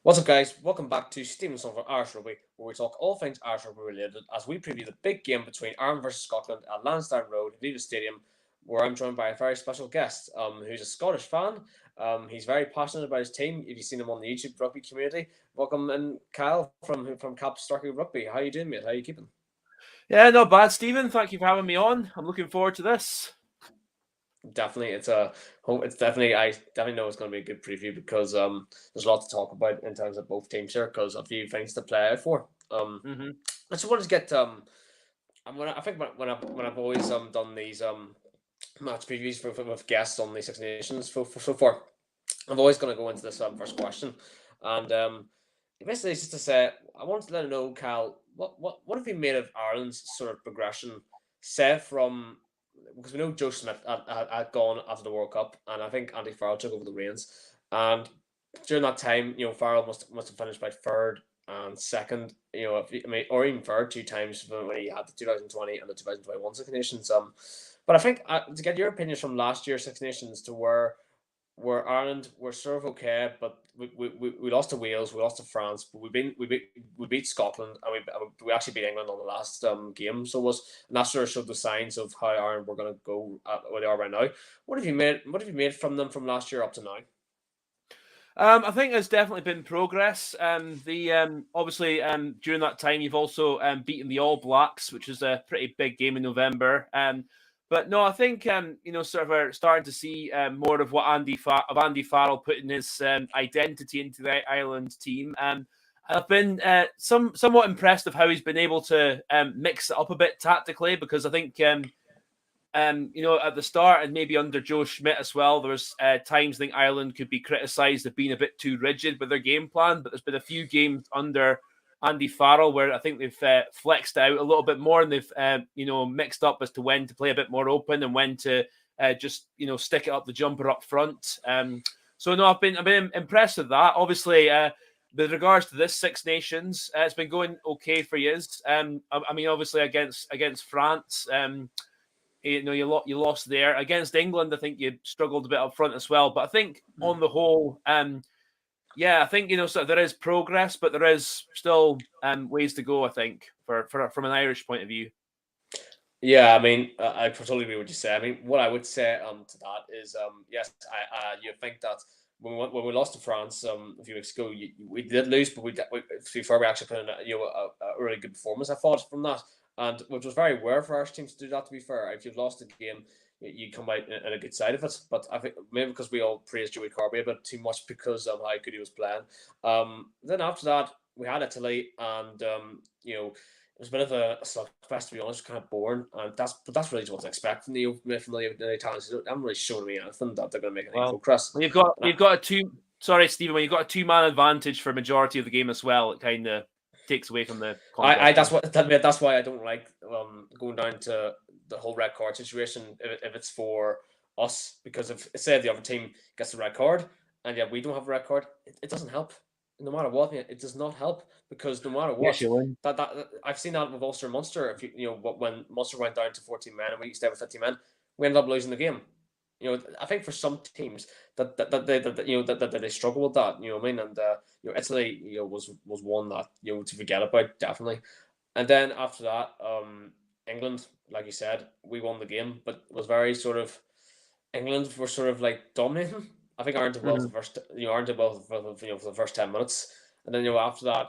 What's up, guys? Welcome back to Stevenson for Irish Rugby, where we talk all things Irish Rugby related as we preview the big game between Ireland versus Scotland at Lansdowne Road, Aviva Stadium, where I'm joined by a very special guest who's a Scottish fan. He's very passionate about his team. If you've seen him on the YouTube rugby community, welcome in Kyle from Kap Starkey Rugby. How you doing, mate? How you keeping? Yeah, not bad, Stephen. Thank you for having me on. I'm looking forward to this. Definitely, it's definitely I definitely know it's going to be a good preview because there's a lot to talk about in terms of both teams here because a few things to play out for. Mm-hmm. I just wanted to get I think when I've always done these match previews with guests on the Six Nations so far, I'm always going to go into this first question, and basically it's just to say I wanted to let you know, Cal, what have you made of Ireland's sort of progression, say from because we know Joe Smith had gone after the World Cup, and I think Andy Farrell took over the reins, and during that time, Farrell must have finished by third and second, I mean, or even third two times when he had the 2020 and the 2021 Six Nations. But I think to get your opinions from last year's Six Nations to where Ireland were sort of okay, but we lost to Wales, we lost to France, but we beat Scotland, and we actually beat England on the last game. So and that sort of showed the signs of how Ireland were going to go where they are right now. What have you made? What have you made from them from last year up to now? I think there's definitely been progress. Obviously during that time you've also beaten the All Blacks, which is a pretty big game in November. But no, I think sort of are starting to see more of what Andy Farrell putting his identity into the Ireland team. I've been somewhat impressed of how he's been able to mix it up a bit tactically, because I think at the start and maybe under Joe Schmidt as well, there was times I think Ireland could be criticised of being a bit too rigid with their game plan, but there's been a few games under Andy Farrell where I think they've flexed out a little bit more, and they've mixed up as to when to play a bit more open and when to just stick it up the jumper up front. So no, I've been impressed with that. Obviously, with regards to this Six Nations, it's been going okay for years. I mean, obviously against France. You lost there against England. I think you struggled a bit up front as well. But I think on the whole, I think so there is progress, but there is still ways to go. I think for from an Irish point of view. Yeah, I mean, I totally agree with what you say. I mean, what I would say to that is yes, you think that when we lost to France a few weeks ago, we did lose, but before we actually put in a really good performance, I thought, from that, and which was very rare for Irish teams to do that. To be fair, if you've lost a game, you come out in a good side of it. But I think maybe because we all praised Joey Carby a bit too much because of how good he was playing. Then after that, we had Italy, and it was a bit of a slugfest, to be honest, kind of boring, and that's really what I expect from the Italians. They haven't really shown me anything that they're going to make any progress. When you've got a two. Sorry, Stephen. When you've got a 2-man advantage for majority of the game as well, it kind of takes away from the contest. That's why I don't like going down to the whole red card situation if it's for us, because if say the other team gets the red card and we don't have a red card, it doesn't help. No matter what, it does not help, because no matter what, that I've seen that with Ulster and Munster. If when Munster went down to 14 men and we stayed with 15 men, we ended up losing the game. I think for some teams that they struggle with that. You know what I mean? And Italy, was one that to forget about, definitely. And then after that, England, like you said, we won the game, but it was very sort of England were sort of like dominating. I think Ireland did well the first, Ireland did well for the first 10 minutes, and then after that,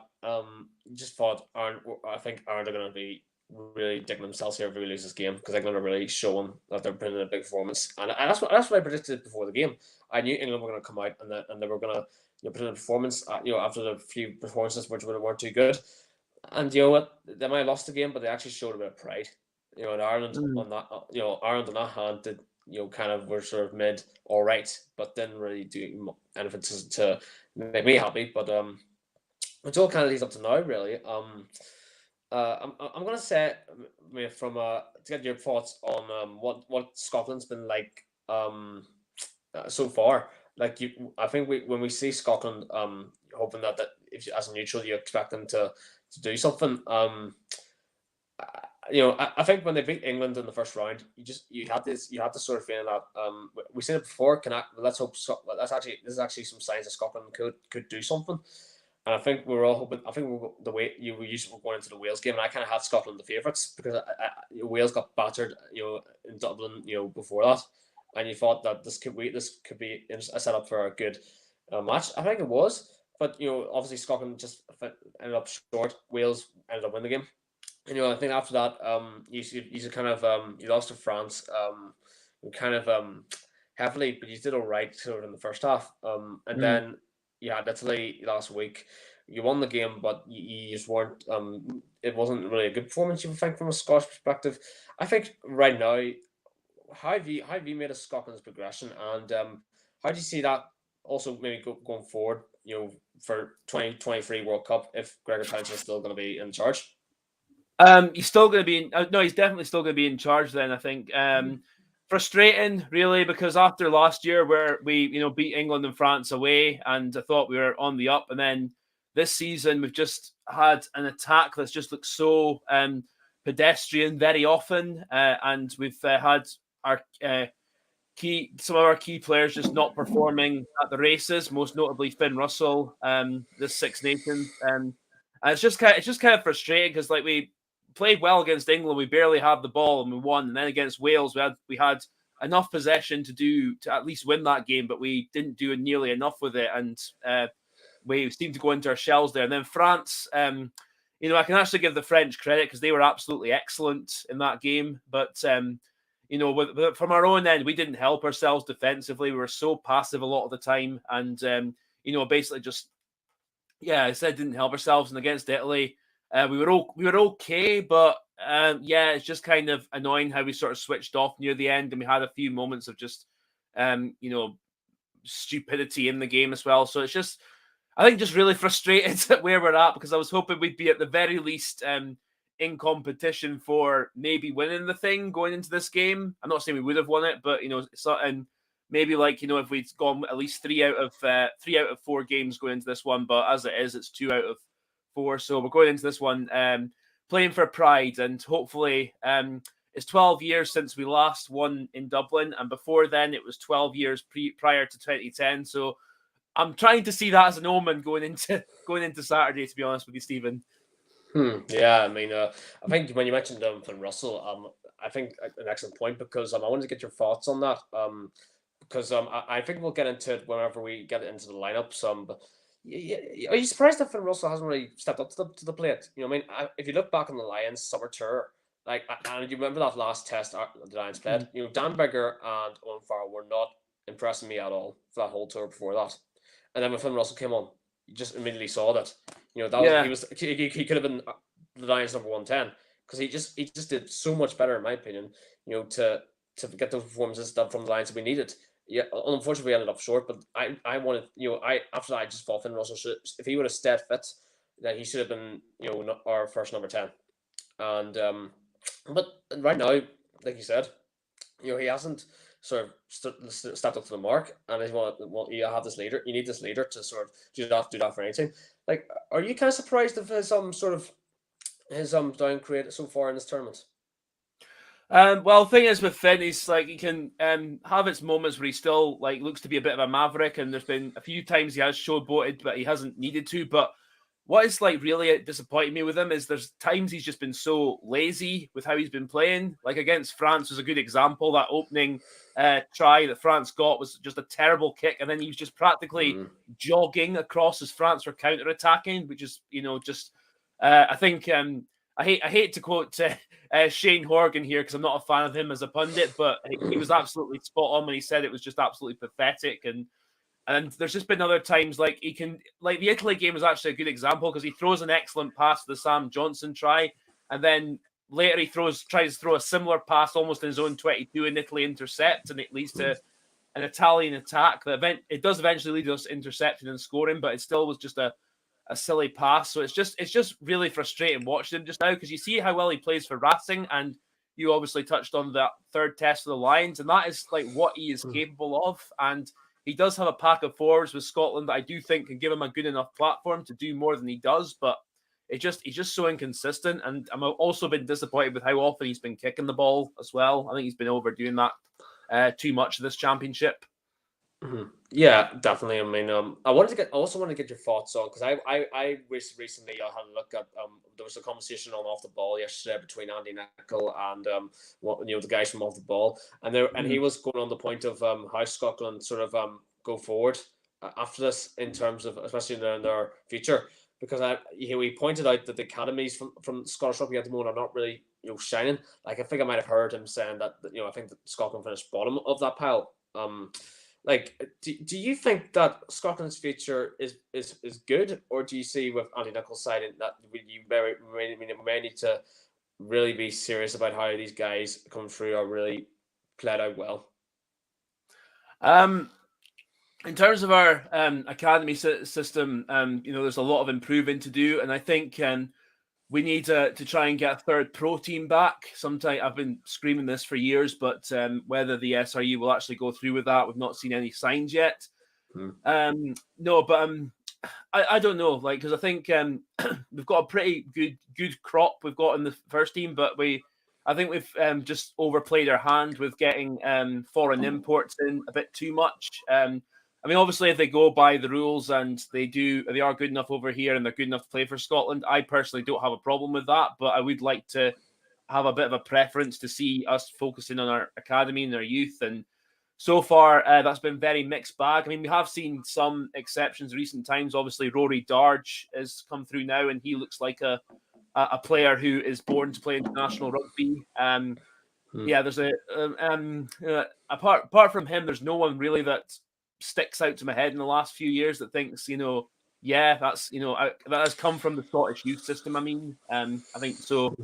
just thought Ireland. I think Ireland are going to be really digging themselves here if we lose this game, because England are really showing that they're putting in a big performance, and that's what I predicted before the game. I knew England were going to come out and they were going to put in a performance. After the few performances which weren't too good, and you know what, they might have lost the game, but they actually showed a bit of pride. And Ireland on that, Ireland on that hand did kind of were sort of mid all right, but didn't really do anything to make me happy. But it all kind of leads up to now, really. I'm gonna say, from to get your thoughts on what Scotland's been like so far. Like I think when we see Scotland, hoping that if as a neutral you expect them to do something. I think when they beat England in the first round, you had this sort of feeling that we've seen it before. Let's hope this is actually some signs that Scotland could do something. And I think we were all hoping. I think the way you were used to going into the Wales game, and I kind of had Scotland the favourites because Wales got battered, in Dublin, before that, and you thought that this could be a setup for a good match. I think it was, but obviously Scotland just ended up short. Wales ended up winning the game. And, I think after that, you kind of you lost to France, kind of heavily, but you did all right sort of in the first half. And then you had Italy last week. You won the game, but you just weren't. It wasn't really a good performance. You would think from a Scottish perspective. I think right now, how have you made a Scotland's progression, and how do you see that also maybe going forward? For 2023 World Cup, if Gregor Pedersen is still going to be in charge. He's still going to be no, he's definitely still going to be in charge then, I think. Frustrating, really, because after last year where we, beat England and France away, and I thought we were on the up, and then this season we've just had an attack that's just looked so pedestrian very often, and we've had our some of our key players just not performing at the races, most notably Finn Russell, this Six Nations, and it's just kind of frustrating because we played well against England, we barely had the ball and we won, and then against Wales we had enough possession to at least win that game, but we didn't do nearly enough with it, and we seemed to go into our shells there. And then France, I can actually give the French credit because they were absolutely excellent in that game, but from our own end, we didn't help ourselves defensively. We were so passive a lot of the time, and basically just I said didn't help ourselves. And against Italy, we were okay, but it's just kind of annoying how we sort of switched off near the end, and we had a few moments of just stupidity in the game as well. So it's just, I think, just really frustrated at where we're at, because I was hoping we'd be at the very least in competition for maybe winning the thing going into this game. I'm not saying we would have won it, but and maybe if we'd gone at least 3 out of 4 games going into this one, but as it is, it's 2 out of 4. So we're going into this one playing for pride, and hopefully it's 12 years since we last won in Dublin, and before then it was 12 years prior to 2010. So I'm trying to see that as an omen going into Saturday, to be honest with you, Stephen. Yeah, I mean, I think when you mentioned Finn Russell, I think an excellent point, because I wanted to get your thoughts on that. Because I think we'll get into it whenever we get into the lineups. But are you surprised that Finn Russell hasn't really stepped up to the plate? If you look back on the Lions summer tour, and you remember that last test the Lions played, Dan Bigger and Owen Farrell were not impressing me at all for that whole tour before that. And then when Finn Russell came on, you just immediately saw that. He could have been the Lions number 110, because he just did so much better, in my opinion. To get those performances done from the Lions that we needed. Yeah, unfortunately we ended up short, but I wanted, after that I just thought Finn Russell should, if he would have stayed fit, that he should have been our first number 10. And but right now, like you said, he hasn't sort of stepped up to the mark, and you have this leader. You need this leader to sort of do that for any team. Are you kind of surprised of his downgrade so far in this tournament? Well, the thing is with Finn, he's he can have its moments where he still looks to be a bit of a maverick, and there's been a few times he has showboated, but he hasn't needed to. But what is really disappointing me with him is there's times he's just been so lazy with how he's been playing. Against France was a good example. That opening try that France got was just a terrible kick, and then he was just practically jogging across as France were counter-attacking, which is I think I hate to quote Shane Horgan here, because I'm not a fan of him as a pundit, but he was absolutely spot on when he said it was just absolutely pathetic. And there's just been other times he can, the Italy game was actually a good example, because he throws an excellent pass to the Sam Johnson try, and then later he tries to throw a similar pass almost in his own 22, and Italy intercepts, and it leads to an Italian attack. It does eventually lead to us intercepting and scoring, but it still was just a silly pass. So it's just really frustrating watching him just now, because you see how well he plays for Racing, and you obviously touched on that third test of the Lions, and that is what he is capable of. And he does have a pack of forwards with Scotland that I do think can give him a good enough platform to do more than he does, but he's just so inconsistent. And I'm also been disappointed with how often he's been kicking the ball as well. I think he's been overdoing that too much of this championship. Yeah, definitely. I mean, I also want to get your thoughts on because recently I had a look at there was a conversation on off the ball yesterday between Andy Nicol and the guys from off the ball, and he Mhm. was going on the point of how Scotland sort of go forward after this in terms of especially in their future because he pointed out that the academies from Scottish rugby at the moment are not really shining. Like I think I might have heard him saying that I think that Scotland finished bottom of that pile. Do you think that Scotland's future is good, or do you see with Andy Nichol's side that may need to really be serious about how these guys come through are really played out well? Um, in terms of our academy system, there's a lot of improving to do, and I think we need to try and get a third pro team back. Sometime I've been screaming this for years, but whether the SRU will actually go through with that, we've not seen any signs yet. Hmm. No, but I don't know, like because I think we've got a pretty good crop we've got in the first team, but I think we've just overplayed our hand with getting foreign imports in a bit too much. I mean, obviously, if they go by the rules and they are good enough over here and they're good enough to play for Scotland, I personally don't have a problem with that. But I would like to have a bit of a preference to see us focusing on our academy and our youth. And so far, that's been very mixed bag. I mean, we have seen some exceptions recent times. Obviously, Rory Darge has come through now, and he looks like a player who is born to play international rugby. Hmm. Yeah, there's apart from him, there's no one really that sticks out to my head in the last few years that thinks, yeah, that's that has come from the Scottish youth system. I mean, I think so.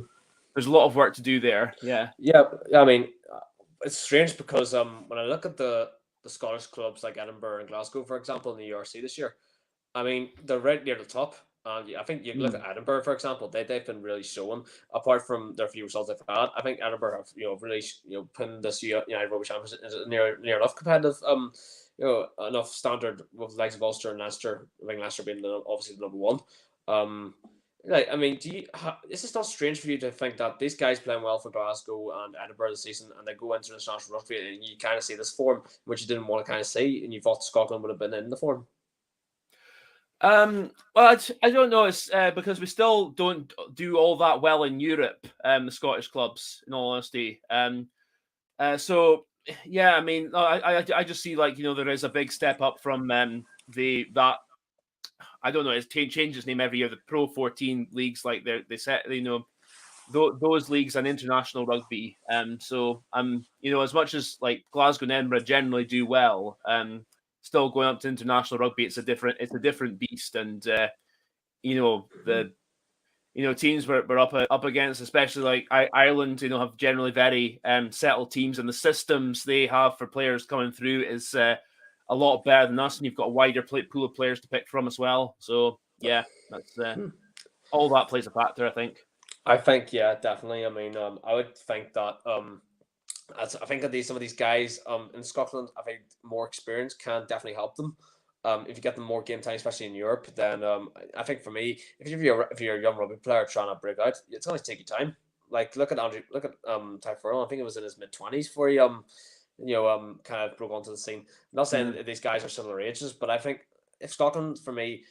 There's a lot of work to do there. Yeah. Yeah, I mean, it's strange because when I look at the Scottish clubs like Edinburgh and Glasgow, for example, in the URC this year, I mean, they're right near the top. And I think you look Mm. at Edinburgh, for example, they've been really showing, apart from their few results they've had. I think Edinburgh have, really, pinned this United Rugby Championship is near enough competitive, enough standard with the likes of Ulster and Leicester. I think Leicester being obviously the number one. Um, I mean, is this not strange for you to think that these guys playing well for Glasgow and Edinburgh this season, and they go into the international rugby, and you kind of see this form which you didn't want to kind of see, and you thought Scotland would have been in the form? Well, I don't know. It's because we still don't do all that well in Europe, the Scottish clubs, in all honesty. So yeah, I mean, I just see like there is a big step up from the that I don't know. It changes name every year. The Pro 14 leagues, like they set those leagues and international rugby. So as much as like Glasgow and Edinburgh generally do well, still going up to international rugby, it's a different beast, and the teams we're up against, especially like Ireland, have generally very settled teams, and the systems they have for players coming through is a lot better than us, and you've got a wider pool of players to pick from as well. So yeah, that's Hmm. all that plays a factor, I think. I think, yeah, definitely. I mean, I would think that I think that some of these guys in Scotland, I think more experience can definitely help them. If you get them more game time, especially in Europe, then I think for me, if you're a young rugby player trying to break out, it's going to take you time. Like look at Ty Furlong. I think it was in his mid-20s before he kind of broke onto the scene. I'm not saying Mm. that these guys are similar ages, but I think if Scotland for me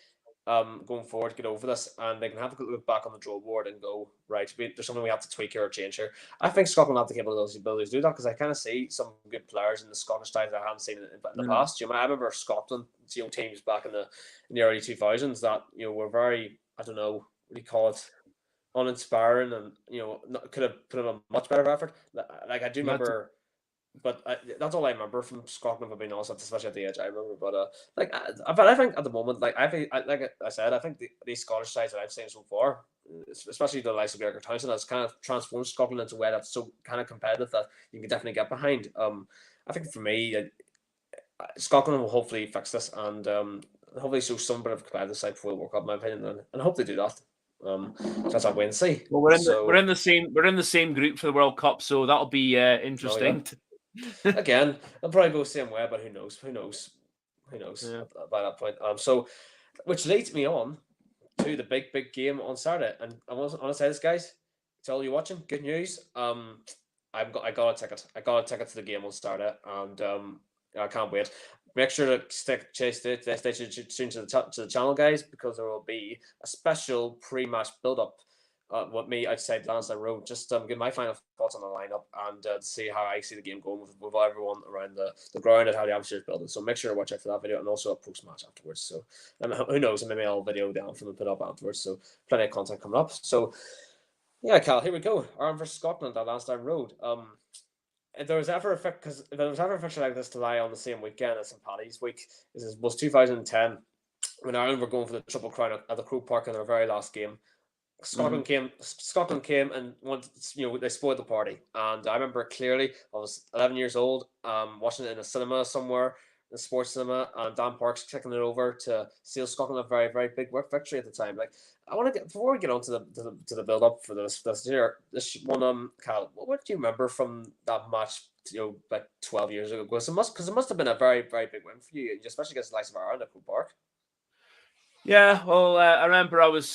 going forward get over this and they can have a look back on the draw board and go right, there's something we have to tweak here or change here. I think Scotland have the capabilities to do that because I kind of see some good players in the Scottish side that I haven't seen in the Mm. past. I remember Scotland teams back in the early 2000s that were very, I don't know what do you call it, uninspiring, and could have put in a much better effort. Like I do You had to, remember, but that's all I remember from Scotland. If I'm being honest, especially at the age I remember. But but I think at the moment, like like I said, I think these Scottish sides that I've seen so far, especially the likes of Gregor Townsend, has kind of transformed Scotland into a way that's so kind of competitive that you can definitely get behind. I think for me, Scotland will hopefully fix this and hopefully show some bit of competitive side before the World Cup, in my opinion, and I hope they do that. That's our wait and see. well, So we're in the same group for the World Cup, so that'll be no, we are. interesting. Again, they'll probably go the same way, but who knows? Who knows? Who knows Yeah. by that point? So, which leads me on to the big game on Saturday, and I want to say this, guys, to all you watching, good news. I got a ticket. I got a ticket to the game on Saturday, and I can't wait. make sure to stay tuned to the channel, guys, because there will be a special pre-match build-up with me outside Lansdowne Road. Just give my final thoughts on the lineup and see how I see the game going with everyone around the ground and how the atmosphere is building. So make sure to watch out for that video and also a post-match afterwards. So who knows, maybe I'll video down from and put up afterwards. So plenty of content coming up. So yeah, Cal, here we go. Ireland versus Scotland at Lansdowne Road. If there was ever a fixture like this to lie on the same weekend as St. Paddy's Week, was 2010 when Ireland were going for the Triple Crown at the Croke Park in their very last game. Scotland came and they spoiled the party. And I remember clearly, I was 11 years old, watching it in a cinema somewhere, in a sports cinema, and Dan Parks kicking it over to seal Scotland a very, very big victory at the time. Like, I want to get, before we get on to the build up for this one, Cal, what do you remember from that match? Like 12 years ago, because it must have been a very, very big win for you, especially against the likes of Ireland at Croke Park. Yeah, well, I remember I was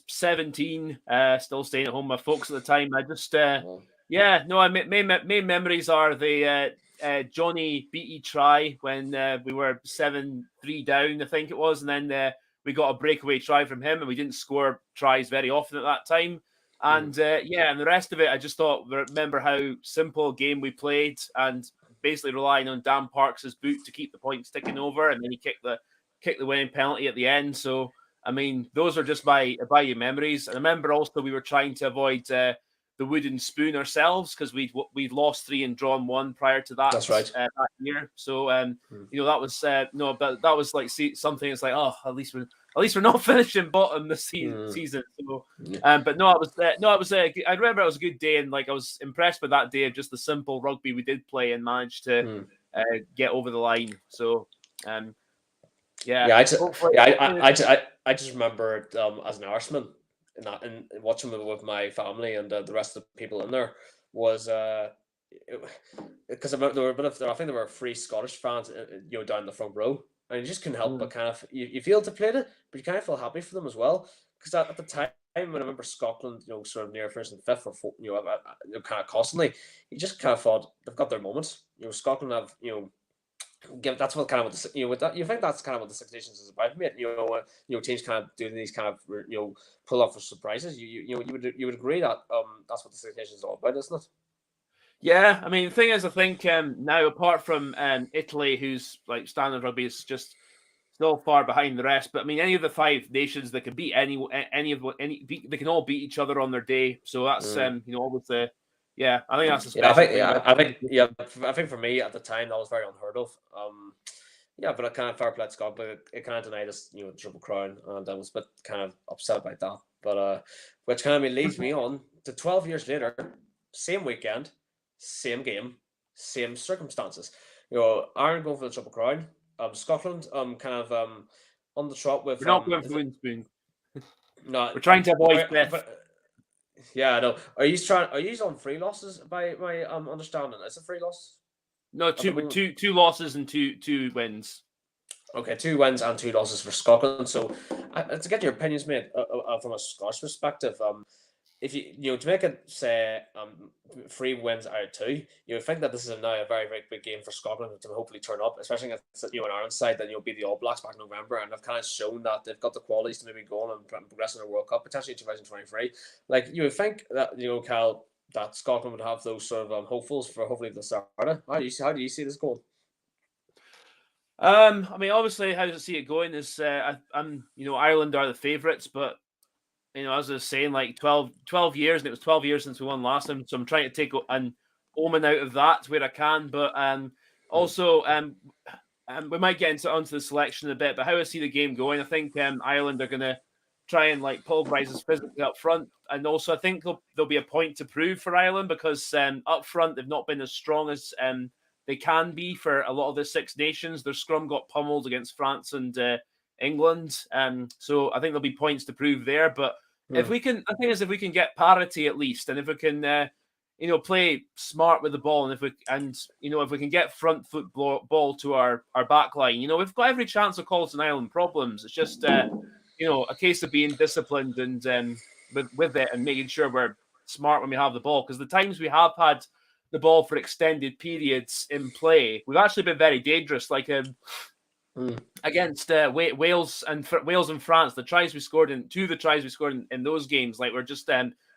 17, still staying at home with my folks at the time. I just, main memories are the Johnny Beattie try when we were 7-3 down, I think it was, and then we got a breakaway try from him, and we didn't score tries very often at that time. And and the rest of it, I just remember how simple a game we played, and basically relying on Dan Parks' boot to keep the points ticking over, and then he kicked the winning penalty at the end. So, I mean, those are just my memories. And I remember also we were trying to avoid the wooden spoon ourselves because we'd lost 3 and drawn 1 prior to that. That's right. That year. So that was that was like something. It's like, oh, at least we're not finishing bottom this season. So, but no, I remember it was a good day, and like I was impressed with that day of just the simple rugby we did play and managed to get over the line. So. I just remember as an Irishman and watching it with my family and the rest of the people in there was because there were I think there were 3 Scottish fans down the front row, and you just couldn't help but kind of you feel deflated, but you kind of feel happy for them as well, because at the time when I remember Scotland sort of near first and fifth or fourth, kind of constantly, you just kind of thought they've got their moments. Scotland have that's what kind of what with that you think that's kind of what the Six Nations is about, mate. Teams kind of doing these kind of pull off for surprises. You would agree that that's what the Six Nations is all about, isn't it? Yeah, I mean, the thing is, I think now apart from Italy, who's like standard rugby is just still far behind the rest, but I mean, any of the 5 nations that can beat they can all beat each other on their day. So that's always the. Yeah, I think that's a special thing. I think for me at the time that was very unheard of. But I kind of fair play to Scott, but it kind of denied us, the Triple Crown, and I was a bit kind of upset about that. But which kind of leads me on to 12 years later, same weekend, same game, same circumstances. Ireland going for the Triple Crown, Scotland kind of on the trot with. We're not going for wooden spoon. No, we're trying to avoid death. Yeah, I know. Are you on 3 losses by my understanding? Is it 3 losses? No, two losses and two wins. Okay, 2 wins and 2 losses for Scotland. So, to get your opinions, mate, from a Scottish perspective, if you to make it say 3 wins out of 2, you would think that this is now a very, very big game for Scotland to hopefully turn up, especially against an Ireland side that be the All Blacks back in November, and they've kind of shown that they've got the qualities to maybe go on and progress in the World Cup potentially in 2023. Like, you would think that Cal, that Scotland would have those sort of hopefuls for hopefully the start. How do you see this going? I mean, obviously, how does I see it going is Ireland are the favourites, but as I was saying, like 12 years, and it was 12 years since we won last time, so I'm trying to take an omen out of that where I can, but also we might get onto the selection a bit, but how I see the game going, I think Ireland are going to try and like pulverize us physically up front, and also I think there'll be a point to prove for Ireland because up front they've not been as strong as they can be for a lot of the Six Nations. Their scrum got pummeled against France and England, so I think there'll be points to prove there. But if we can, I think if we can get parity at least, and if we can, play smart with the ball, and if we can get front foot ball to our back line, we've got every chance of causing Ireland problems. It's just a case of being disciplined and with it and making sure we're smart when we have the ball. Because the times we have had the ball for extended periods in play, we've actually been very dangerous. Like against Wales and France, the tries we scored in two of the tries we scored in those games, like we're just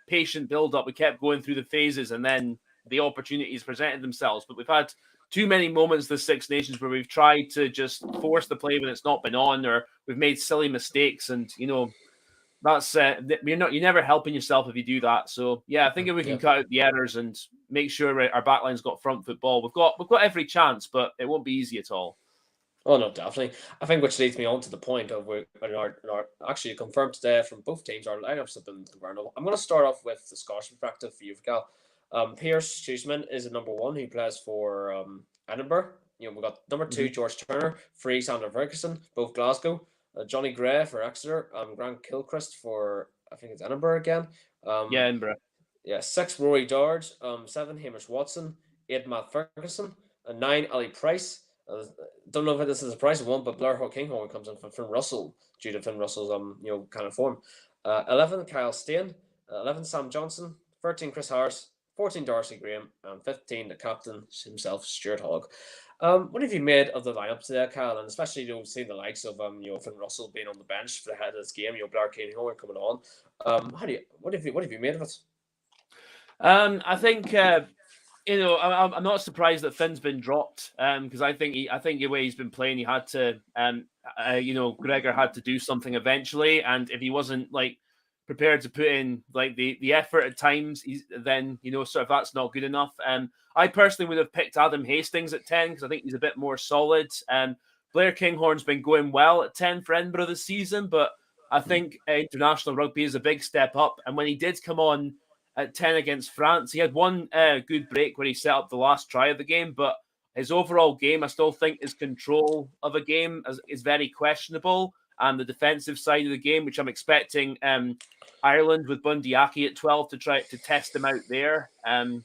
patient build up. We kept going through the phases, and then the opportunities presented themselves. But we've had too many moments this Six Nations where we've tried to just force the play when it's not been on, or we've made silly mistakes, and that's you're never helping yourself if you do that. So yeah, I think if we can cut out the errors and make sure our backline's got front foot ball, we've got every chance, but it won't be easy at all. Oh no, definitely. I think which leads me on to the point of where actually confirmed today from both teams, our lineups have been confirmed. I'm going to start off with the Scottish perspective for you, Gal. Pierce Cheeseman is a number one who plays for Edinburgh. We've got number two, George Turner, Free Sander Ferguson, both Glasgow. Johnny Gray for Exeter, Grant Kilchrist for, I think it's Edinburgh again. Yeah, Edinburgh. Yeah, 6, Rory Darge, 7, Hamish Watson, 8, Matt Ferguson, and 9, Ali Price. Don't know if this is a price one, but Blair Kinghorn comes in from Finn Russell due to Finn Russell's kind of form. 11, Kyle Stein, 11, Sam Johnson, 13, Chris Harris, 14, Darcy Graham, and 15, the captain himself, Stuart Hogg. What have you made of the lineup today, Kyle? And especially seeing the likes of Finn Russell being on the bench for the head of this game, Blair Kinghorn coming on. What have you made of it? I think I'm not surprised that Finn's been dropped because I think the way he's been playing, he had to Gregor had to do something eventually, and if he wasn't like prepared to put in like the effort at times, then sort of that's not good enough. I personally would have picked Adam Hastings at 10 because I think he's a bit more solid. Blair Kinghorn's been going well at 10 for Edinburgh this season, but I think international rugby is a big step up, and when he did come on at 10 against France, he had one good break where he set up the last try of the game, but his overall game, I still think his control of a game is very questionable, and the defensive side of the game, which I'm expecting Ireland with Bundyaki at 12 to try to test him out there, and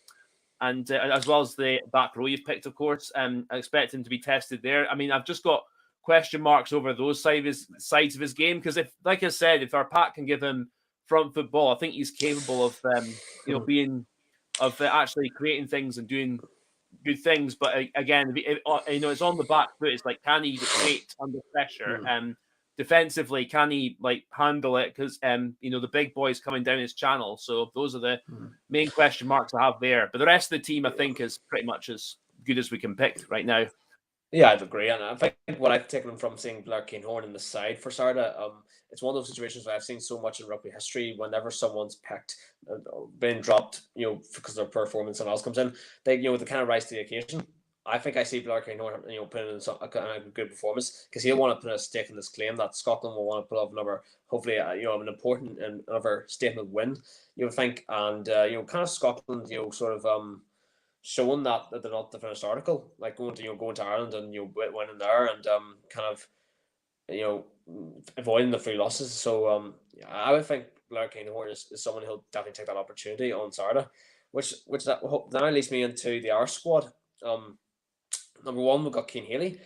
as well as the back row you've picked, of course, I expect him to be tested there. I mean, I've just got question marks over those sides of his game, because if, like I said, if our pack can give him front football, I think he's capable of actually creating things and doing good things. But again, it's on the back foot. It's like, can he dictate under pressure? Defensively, can he handle it? Because the big boys coming down his channel. So those are the main question marks I have there. But the rest of the team, I think, is pretty much as good as we can pick right now. Yeah, I'd agree, and I think what I've taken from seeing Blair Kinghorn in the side for Sarda, it's one of those situations where I've seen so much in rugby history. Whenever someone's picked, been dropped, because their performance and else comes in, they kind of rise to the occasion. I think I see Blair Kinghorn, putting in a good performance, because he'll want to put a stake in this claim that Scotland will want to put off another, hopefully, an important and another statement win. Think, and kind of Scotland, sort of showing that they're not the finished article, like going to Ireland and winning there and kind of avoiding the 3 losses. So I would think Blair Kinghorn is someone who'll definitely take that opportunity on Saturday, which now leads me into the Irish squad. Number 1, we've got Cian Healy.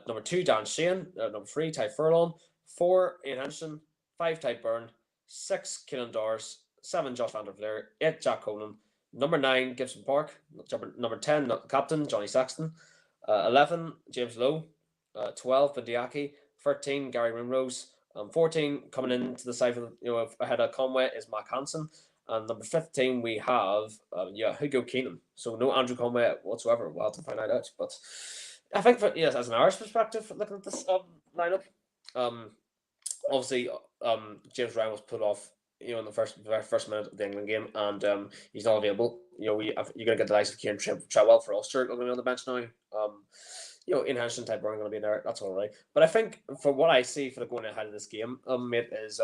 Number 2, Dan Sheehan. Number 3, Ty Furlong. 4, Ian Henderson. 5, Ty Byrne. 6, Keelan Dars. 7, Josh Van der Vlier. 8, Jack Conan. Number 9, Gibson Park. Number 10, captain, Johnny Sexton. 11, James Lowe. 12, Bundyaki. 13, Gary Rimrose. 14, coming into the side of ahead of Conway is Mac Hansen. And number 15, we have Hugo Keenan. So no Andrew Conway whatsoever. We'll have to find out. But I think as an Irish perspective, looking at this lineup, obviously James Ryan was put off in the first minute of the England game, and he's not available. You're going to get the likes of Kieran Trewell for Ulster going to be on the bench now. In Henderson, Type Brown going to be in there. That's all right. But I think for what I see for the going ahead of this game, mate, is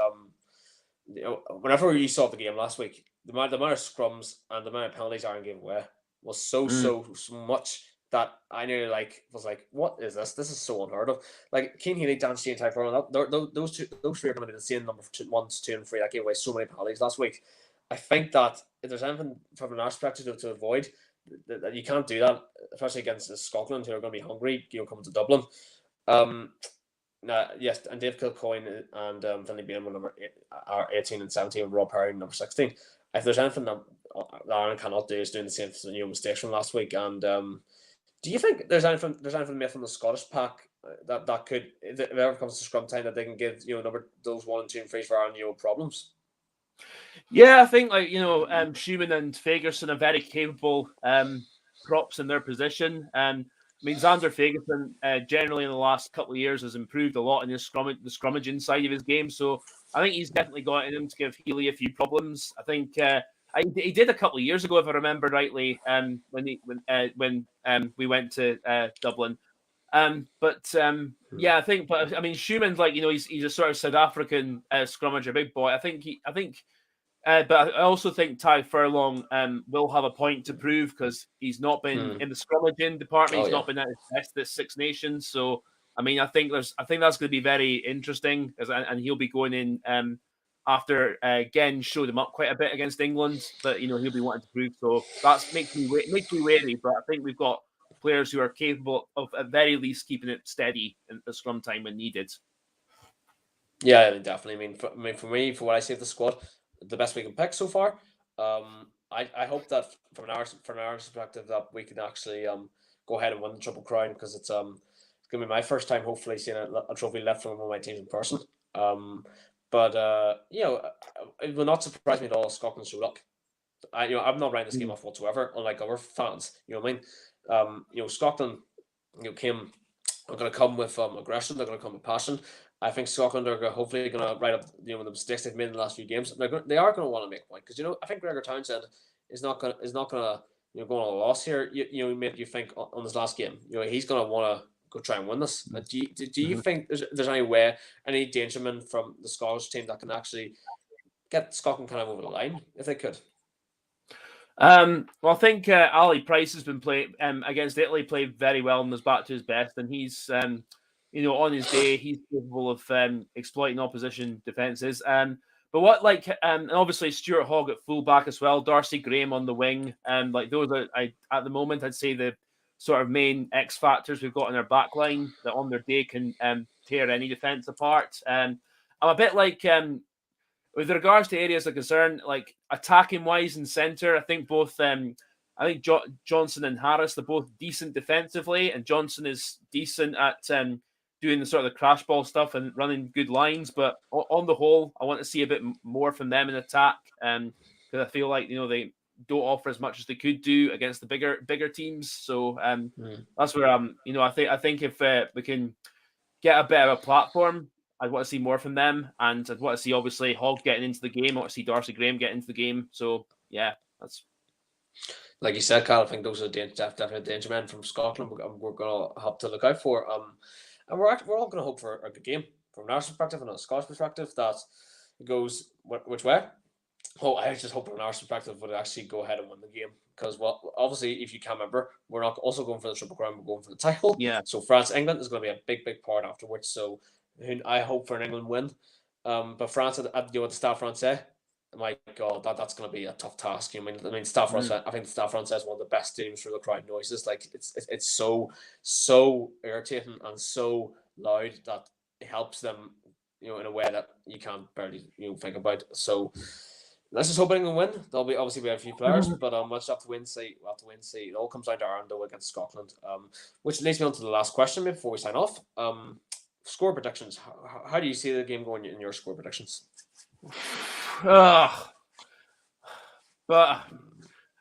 whenever you saw the game last week, the amount of scrums and the amount of penalties Ireland gave away was so much that I nearly was like, what is this? This is so unheard of. Like Cian Healy, Dan Sheehan, Ty Furlong, those 3 are going to be the same number 1, 2, and 3 that gave away so many penalties last week. I think that if there's anything from an Irish perspective to avoid, that you can't do that, especially against Scotland, who are going to be hungry, coming to Dublin. Yes, and Dave Kilcoyne and Finlay Bean were number 18 and 17, with Rob Perry number 16. If there's anything that Ireland cannot do, is doing the same mistakes from last week. And do you think there's anything made from the Scottish pack that could, if it ever comes to scrum time, that they can give those 1 and 2 and 3 for Ireland problems? Yeah, I think Schumann and Fagerson are very capable props in their position. I mean, Xander Fagerson generally in the last couple of years has improved a lot in the scrummaging side of his game. So I think he's definitely got in him to give Healy a few problems. I think he did a couple of years ago, if I remember rightly, when we went to Dublin. Yeah, I think. But I mean, Schumann's he's a sort of South African scrummager, big boy. But I also think Ty Furlong will have a point to prove because he's not been in the scrummaging department. He's not been at his best this Six Nations. So I mean, I think that's going to be very interesting, and he'll be going in after again showed him up quite a bit against England. But he'll be wanting to prove. So that makes me wary. But I think we've got players who are capable of at very least keeping it steady in the scrum time when needed. Yeah, definitely. For me, for what I see of the squad, the best we can pick so far. I hope that from an Irish perspective that we can actually go ahead and win the Triple Crown, because it's gonna be my first time hopefully seeing a trophy left from one of my teams in person. But it will not surprise me at all if Scotland showed up. I'm not writing this game off whatsoever, unlike other fans. You know what I mean? Scotland, are going to come with aggression. They're going to come with passion. I think Scotland are hopefully going to write up the mistakes they've made in the last few games. They are going to want to make a point, because I think Gregor Townsend is not going to go on a loss here. You think on this last game, he's going to want to go try and win this. Do you think there's any way, any dangerman from the Scottish team that can actually get Scotland kind of over the line if they could? Well, I think Ali Price has been playing against Italy, played very well and was back to his best, and he's on his day he's capable of exploiting opposition defenses. But and obviously Stuart Hogg at fullback as well, Darcy Graham on the wing, those are at the moment I'd say the sort of main X factors we've got in our back line that on their day can tear any defense apart. I'm a bit with regards to areas of concern, like attacking wise and centre, I think both Johnson and Harris, they're both decent defensively, and Johnson is decent at doing the sort of the crash ball stuff and running good lines. But on the whole, I want to see a bit more from them in attack, because I feel like they don't offer as much as they could do against the bigger teams. So that's where I think if we can get a bit of a platform, I'd want to see more from them, and I'd want to see obviously Hogg getting into the game. I want to see Darcy Graham getting into the game. So yeah, that's like you said, Carl. I think those are definitely danger men from Scotland. We're going to have to look out for. And we're all going to hope for a good game from an Irish perspective and a Scottish perspective that goes which way. Oh, I just hope from an Irish perspective would actually go ahead and win the game, because obviously, if you can't remember, we're not also going for the Triple Crown. We're going for the title. Yeah. So France England is going to be a big part afterwards. So I hope for an England win. But France at the Stade Francais, my God, that's going to be a tough task. I mean, Stade Francais. I think the Stade Francais is one of the best stadiums for the crowd noises. Like it's so irritating and so loud that it helps them, in a way that you can't barely think about. So let's just hope England win. There'll be obviously we have a few players, but we'll have to win. See, It all comes down to Ireland though against Scotland. Which leads me on to the last question before we sign off. Score predictions. How do you see the game going in your score predictions? But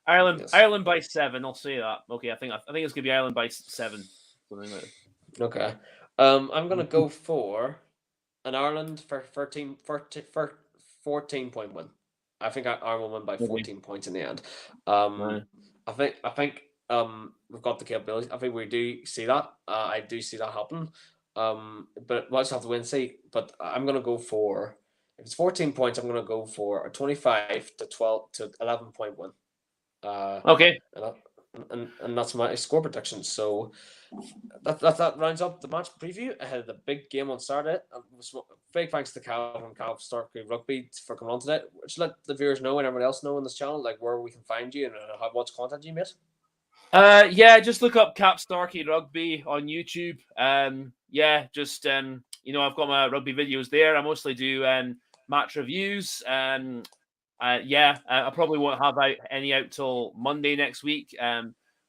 Ireland by 7. I'll say that. Okay, I think it's gonna be Ireland by 7. Something like that. Okay. I'm gonna go for an Ireland for 14-point win. I think Ireland will win by 14 points in the end. I think we've got the capabilities. I think we do see that. I do see that happen. But we'll just have to win and see. But I'm gonna go for, if it's 14 points, I'm gonna go for a 25 to 12 to 11-point win. Okay. And that's my score prediction. So that rounds up the match preview ahead of the big game on Saturday. Big thanks to Kap from Kap Starkey Rugby for coming on today. Just let the viewers know and everyone else know on this channel, like where we can find you and what content you made. Yeah, just look up Kap Starkey Rugby on YouTube. I've got my rugby videos there. I mostly do match reviews. I probably won't have any out till Monday next week. I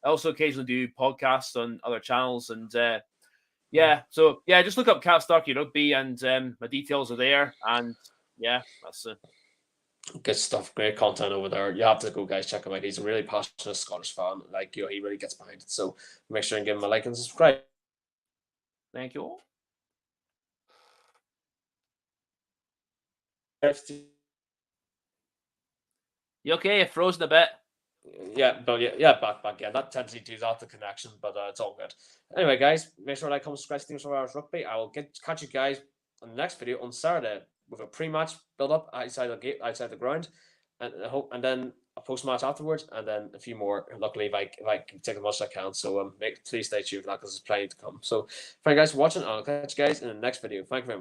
also occasionally do podcasts on other channels, and so just look up Kap Starkey Rugby, and my details are there. And that's it. Good stuff, great content over there. You have to go, guys, check him out. He's a really passionate Scottish fan. Like, he really gets behind it. So make sure and give him a like and subscribe. Thank you all. You okay? You're frozen a bit. Back. Yeah, that tends to do that, the connection, but it's all good. Anyway, guys, make sure to like, comment, subscribe to Teams for Irish Rugby. I will catch you guys on the next video on Saturday with a pre-match build-up outside the ground, and then a post-match afterwards, and then a few more. Luckily, if I can take as much as I can. So please stay tuned for that, because there's plenty to come. So thank you guys for watching. I'll catch you guys in the next video. Thank you very much.